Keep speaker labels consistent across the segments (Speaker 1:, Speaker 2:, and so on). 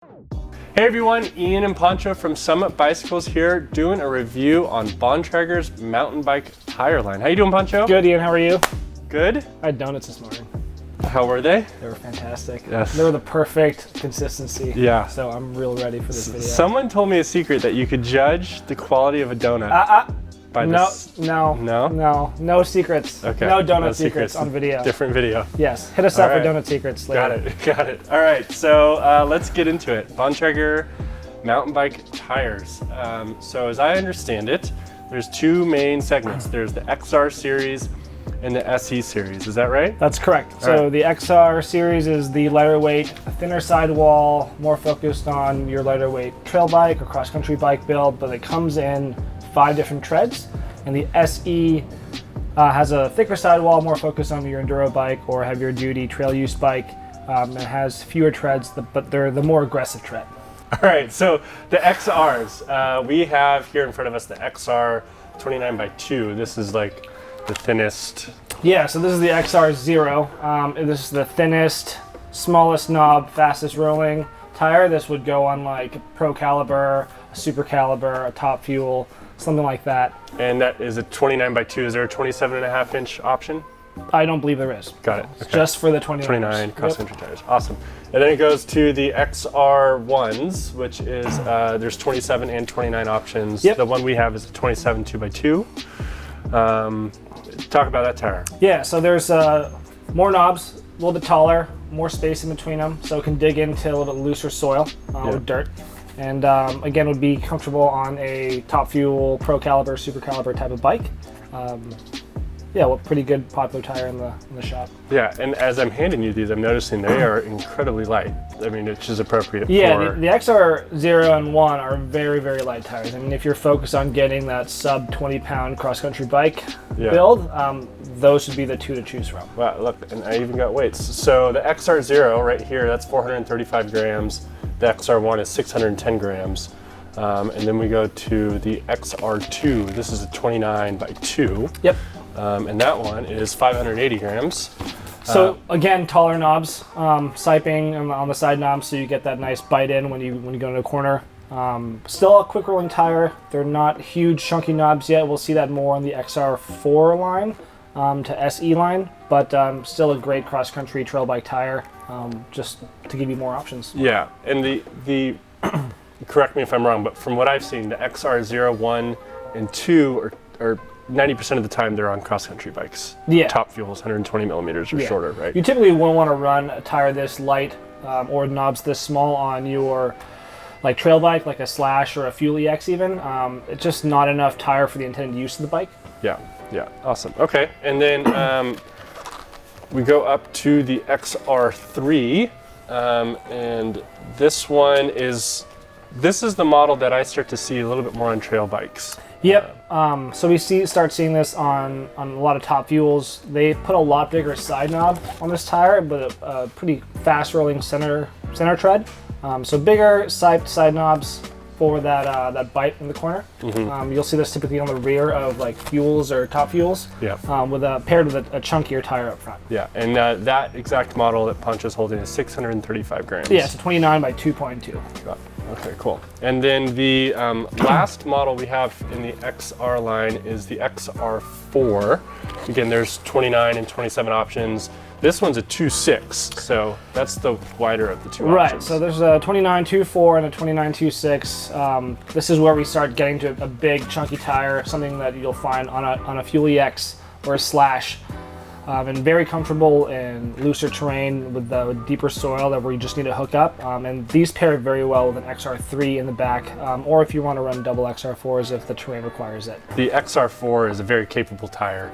Speaker 1: Hey everyone, Ian and Pancho from Summit Bicycles here doing a review on Bontrager's mountain bike tire line. How you doing, Pancho?
Speaker 2: Good, Ian, how are you?
Speaker 1: Good.
Speaker 2: I had donuts this morning.
Speaker 1: How were they?
Speaker 2: They were fantastic.
Speaker 1: Yes.
Speaker 2: They were the perfect consistency.
Speaker 1: Yeah.
Speaker 2: So I'm real ready for this video.
Speaker 1: Someone told me a secret that you could judge the quality of a donut by
Speaker 2: No secrets.
Speaker 1: Okay.
Speaker 2: No donut secrets on video.
Speaker 1: Different video.
Speaker 2: Yes, hit us up for donut secrets later.
Speaker 1: Got it. All right, so let's get into it. Bontrager mountain bike tires. So as I understand it, there's two main segments. There's the XR series and the SE series, is that right?
Speaker 2: That's correct. So the XR series is the lighter weight, thinner sidewall, more focused on your lighter weight trail bike or cross-country bike build, but it comes in 5 different treads. And the SE has a thicker sidewall, more focused on your enduro bike or heavier duty trail use bike. It has fewer treads, but they're the more aggressive tread.
Speaker 1: All right, so the XRs, we have here in front of us the XR 29x2. This is like the thinnest.
Speaker 2: Yeah, so this is the XR Zero. This is the thinnest, smallest knob, fastest rolling tire. This would go on like a Pro Caliber, a Super Caliber, a Top Fuel, something like that.
Speaker 1: And that is a 29x2. Is there a 27.5 inch option?
Speaker 2: I don't believe there is.
Speaker 1: Got it. Okay.
Speaker 2: Just for the 29
Speaker 1: cross-country tires. Awesome. And then it goes to the XR1s, which is, there's 27 and 29 options.
Speaker 2: Yep.
Speaker 1: The one we have is a 27 2x2. Talk about that tire.
Speaker 2: Yeah, so there's more knobs, a little bit taller, more space in between them, so it can dig into a little bit looser soil with dirt. And again, would be comfortable on a Top Fuel, Pro Caliber, Super Caliber type of bike. Yeah, well, pretty good popular tire in the shop.
Speaker 1: Yeah, and as I'm handing you these, I'm noticing they are incredibly light. I mean, which is appropriate for...
Speaker 2: Yeah, the XR 0 and 1 are very, very light tires. I mean, if you're focused on getting that sub 20-pound cross-country bike build, those would be the two to choose from.
Speaker 1: Wow, look, and I even got weights. So the XR 0 right here, that's 435 grams. The XR 1 is 610 grams. And then we go to the XR2. This is a 29x2.
Speaker 2: Yep.
Speaker 1: And that one is 580 grams.
Speaker 2: So again, taller knobs, siping on the side knobs, so you get that nice bite in when you go into a corner. Still a quick rolling tire. They're not huge chunky knobs yet. We'll see that more on the XR4 line to SE line, but still a great cross country trail bike tire, just to give you more options.
Speaker 1: Yeah, and the correct me if I'm wrong, but from what I've seen, the XR 0, 1, and 2 are 90% of the time they're on cross-country bikes.
Speaker 2: Yeah.
Speaker 1: Top Fuels, 120 millimeters or shorter, right?
Speaker 2: You typically won't want to run a tire this light or knobs this small on your like trail bike, like a Slash or a Fuel EX even. It's just not enough tire for the intended use of the bike.
Speaker 1: Yeah, awesome. Okay, and then we go up to the XR3, and this is the model that I start to see a little bit more on trail bikes.
Speaker 2: Yep. So we start seeing this on a lot of Top Fuels. They put a lot bigger side knob on this tire, but a pretty fast rolling center tread. So bigger side knobs for that bite in the corner. Mm-hmm. You'll see this typically on the rear of like Fuels or Top Fuels. Yeah. Paired with a chunkier tire up front.
Speaker 1: Yeah, and that exact model that Pancho's holding is 635 grams.
Speaker 2: Yeah, it's a 29 by 2.2.
Speaker 1: Got it. Okay, cool. And then the last model we have in the XR line is the XR4. Again, there's 29 and 27 options. This one's a 2.6, so that's the wider of the two options.
Speaker 2: Right, so there's a 29.24 and a 29.26. This is where we start getting to a big chunky tire, something that you'll find on a Fuel EX or a Slash. And very comfortable in looser terrain with the deeper soil where you just need to hook up. And these pair very well with an XR3 in the back, or if you want to run double XR4s if the terrain requires it.
Speaker 1: The XR4 is a very capable tire.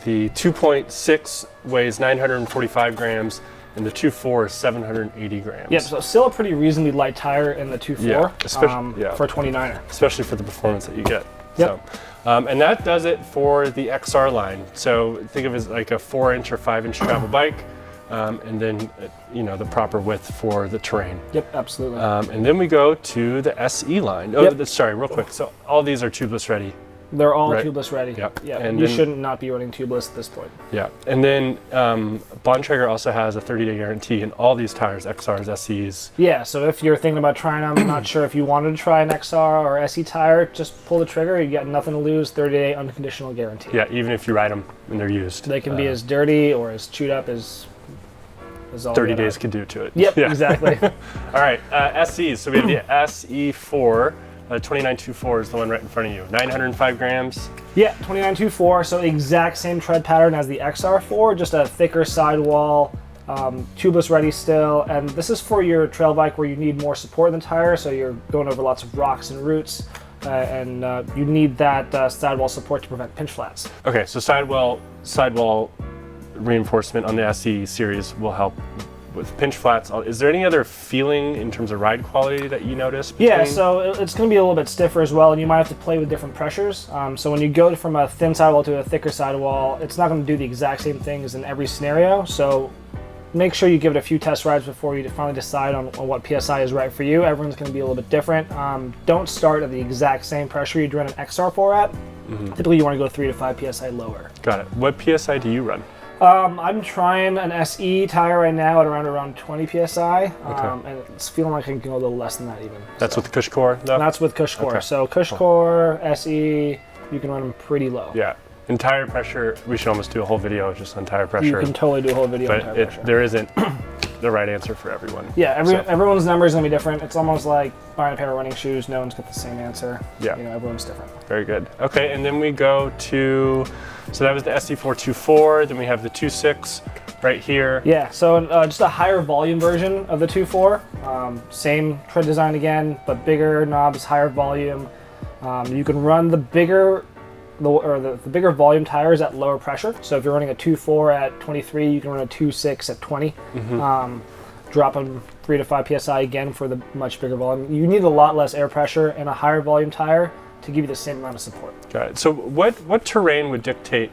Speaker 1: The 2.6 weighs 945 grams, and the 2.4 is 780 grams.
Speaker 2: Yep, so still a pretty reasonably light tire in the 2.4 for a 29er.
Speaker 1: Especially for the performance that you get.
Speaker 2: Yep.
Speaker 1: So, and that does it for the XR line. So think of it as like a 4-inch or 5-inch travel bike, and then the proper width for the terrain.
Speaker 2: Yep, absolutely.
Speaker 1: And then we go to the SE line. Oh, sorry, real quick. So all these are tubeless ready.
Speaker 2: They're all
Speaker 1: Right.
Speaker 2: tubeless ready.
Speaker 1: Yep.
Speaker 2: Yeah,
Speaker 1: And
Speaker 2: you
Speaker 1: then-
Speaker 2: shouldn't not be running tubeless at this point.
Speaker 1: Yeah, and then Bontrager also has a 30-day guarantee in all these tires, XRs, SEs.
Speaker 2: Yeah, so if you're thinking about trying them, not sure if you wanted to try an XR or SE tire, just pull the trigger. You got nothing to lose. 30-day unconditional guarantee.
Speaker 1: Yeah, even if you ride them when they're used.
Speaker 2: They can be as dirty or as chewed up as all
Speaker 1: 30
Speaker 2: the other-
Speaker 1: days could do to it.
Speaker 2: Yep,
Speaker 1: Yeah.
Speaker 2: exactly.
Speaker 1: All right, SEs. So we have the SE4. 2924 is the one right in front of you. 905 grams.
Speaker 2: Yeah, 2924, so exact same tread pattern as the XR4, just a thicker sidewall, tubeless ready still, and this is for your trail bike where you need more support in the tire, so you're going over lots of rocks and roots, and you need that sidewall support to prevent pinch flats.
Speaker 1: Okay, so sidewall reinforcement on the SE series will help with pinch flats. Is there any other feeling in terms of ride quality that you notice?
Speaker 2: Yeah,
Speaker 1: between-
Speaker 2: so it's going to be a little bit stiffer as well, and you might have to play with different pressures. So when you go from a thin sidewall to a thicker sidewall, it's not going to do the exact same things in every scenario. So make sure you give it a few test rides before you finally decide on what PSI is right for you. Everyone's going to be a little bit different. Don't start at the exact same pressure you'd run an XR4 at. Typically, you want to go 3 to 5 PSI lower.
Speaker 1: Got it. What PSI do you run?
Speaker 2: I'm trying an SE tire right now at around 20 PSI, and it's feeling like I can go a little less than that even.
Speaker 1: That's with the Cush Core, though?
Speaker 2: That's with Cush Core.
Speaker 1: Okay.
Speaker 2: So Cush Core, SE, you can run them pretty low.
Speaker 1: Yeah. And tire pressure, we should almost do a whole video just on tire pressure.
Speaker 2: You can totally do a whole video on
Speaker 1: but
Speaker 2: tire pressure.
Speaker 1: there isn't the right answer for everyone.
Speaker 2: Yeah,
Speaker 1: So-
Speaker 2: everyone's number is going to be different. It's almost like buying a pair of running shoes. No one's got the same answer.
Speaker 1: Yeah.
Speaker 2: You know, everyone's different.
Speaker 1: Very good. Okay, and then we go to, so that was the SE424, then we have the 2.6 right here.
Speaker 2: Yeah, so just a higher volume version of the 2.4. Same tread design again, but bigger knobs, higher volume. You can run the bigger volume tires at lower pressure. So if you're running a 2.4 at 23, you can run a 2.6 at 20. Drop them 3 to 5 PSI again for the much bigger volume. You need a lot less air pressure and a higher volume tire to give you the same amount of support.
Speaker 1: Got it. So what terrain would dictate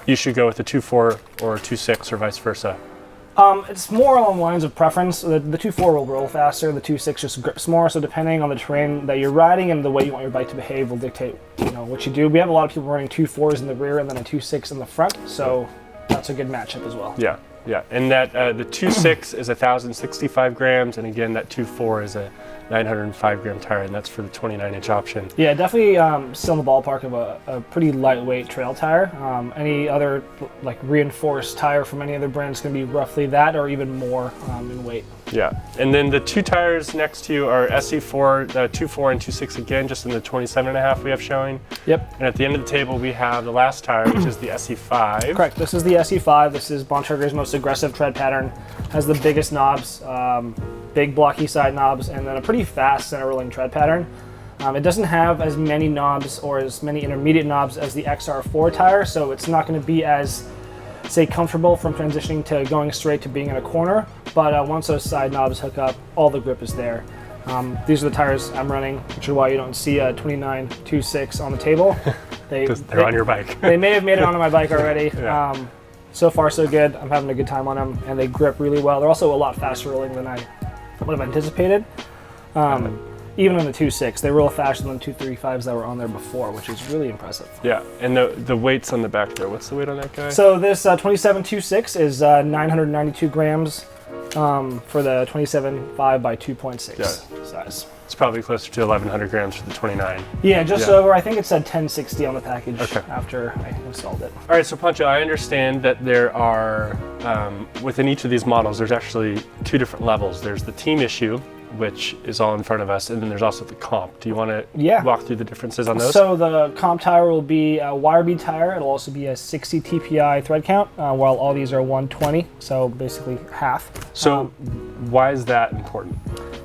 Speaker 1: you should go with the 2.4 or 2.6 or vice versa?
Speaker 2: It's more along the lines of preference. The 2.4 will roll faster, the 2.6 just grips more, so depending on the terrain that you're riding and the way you want your bike to behave will dictate what you do. We have a lot of people running 2.4s in the rear and then a 2.6 in the front, so that's a good matchup as well.
Speaker 1: Yeah, yeah. And that the 2.6 is 1,065 grams, and again, that 2.4 is a 905 gram tire, and that's for the 29-inch option.
Speaker 2: Yeah, definitely still in the ballpark of a pretty lightweight trail tire. Any other like reinforced tire from any other brand is going to be roughly that or even more in weight.
Speaker 1: Yeah, and then the two tires next to you are SE4, 2.4 and 2.6 again, just in the 27.5 we have showing.
Speaker 2: Yep.
Speaker 1: And at the end of the table, we have the last tire, which is the SE5.
Speaker 2: Correct. This is the SE5. This is Bontrager's most aggressive tread pattern. Has the biggest knobs, big blocky side knobs, and then a pretty fast center rolling tread pattern. It doesn't have as many knobs or as many intermediate knobs as the XR4 tire, so it's not going to be as, say, comfortable from transitioning to going straight to being in a corner. But once those side knobs hook up, all the grip is there. These are the tires I'm running, which is why you don't see a 29.26 on the table.
Speaker 1: They're on your bike.
Speaker 2: They may have made it onto my bike already.
Speaker 1: Yeah.
Speaker 2: So far, so good. I'm having a good time on them, and they grip really well. They're also a lot faster rolling than I would have anticipated. Even on the 2.6, they roll faster than the 2.35s that were on there before, which is really impressive.
Speaker 1: Yeah, and the weight's on the back there. What's the weight on that guy?
Speaker 2: So this 27.26 is 992 grams for the 27.5 by 2.6
Speaker 1: Yeah.
Speaker 2: size.
Speaker 1: It's probably closer to 1,100 grams for the 29.
Speaker 2: Yeah, just
Speaker 1: Yeah.
Speaker 2: over. I think it said 1060 on the package
Speaker 1: Okay.
Speaker 2: after I installed it.
Speaker 1: All right, so Pancho, I understand that there are, within each of these models, there's actually two different levels. There's the team issue, which is all in front of us, and then there's also the comp. Do you want to walk through the differences on those?
Speaker 2: So the comp tire will be a wire bead tire. It'll also be a 60 TPI thread count, while all these are 120, so basically half.
Speaker 1: So why is that important?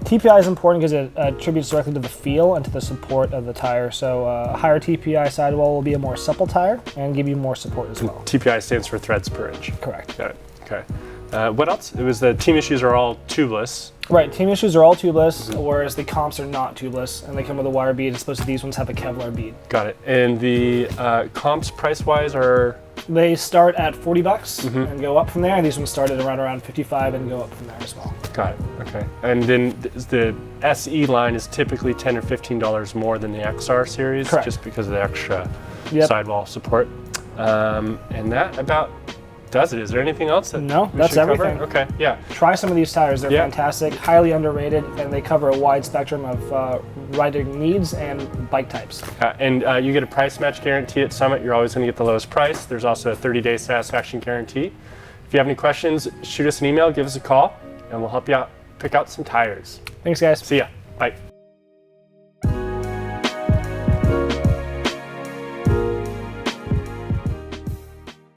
Speaker 2: TPI is important because it attributes directly to the feel and to the support of the tire. So a higher TPI sidewall will be a more supple tire and give you more support as well.
Speaker 1: TPI stands for threads per inch.
Speaker 2: Correct.
Speaker 1: Got it. Okay. What else? It was the team issues are all tubeless.
Speaker 2: Right, team issues are all tubeless, whereas the comps are not tubeless, and they come with a wire bead, as opposed to these ones have a Kevlar bead.
Speaker 1: Got it. And the comps price-wise are?
Speaker 2: They start at $40 and go up from there. These ones start at around 55 and go up from there as well.
Speaker 1: Got it. Okay. And then the SE line is typically $10 or $15 more than the XR series,
Speaker 2: Correct.
Speaker 1: just because of the extra
Speaker 2: Yep.
Speaker 1: sidewall support. And that about does it. Is there anything else that
Speaker 2: No,
Speaker 1: we
Speaker 2: that's
Speaker 1: should cover?
Speaker 2: everything.
Speaker 1: Okay. Yeah.
Speaker 2: Try some of these tires. They're
Speaker 1: Yeah.
Speaker 2: fantastic, highly underrated, and they cover a wide spectrum of riding needs and bike types.
Speaker 1: And you get a price match guarantee at Summit. You're always going to get the lowest price. There's also a 30-day satisfaction guarantee. If you have any questions, shoot us an email, give us a call, and we'll help you out pick out some tires.
Speaker 2: Thanks, guys.
Speaker 1: See ya. Bye.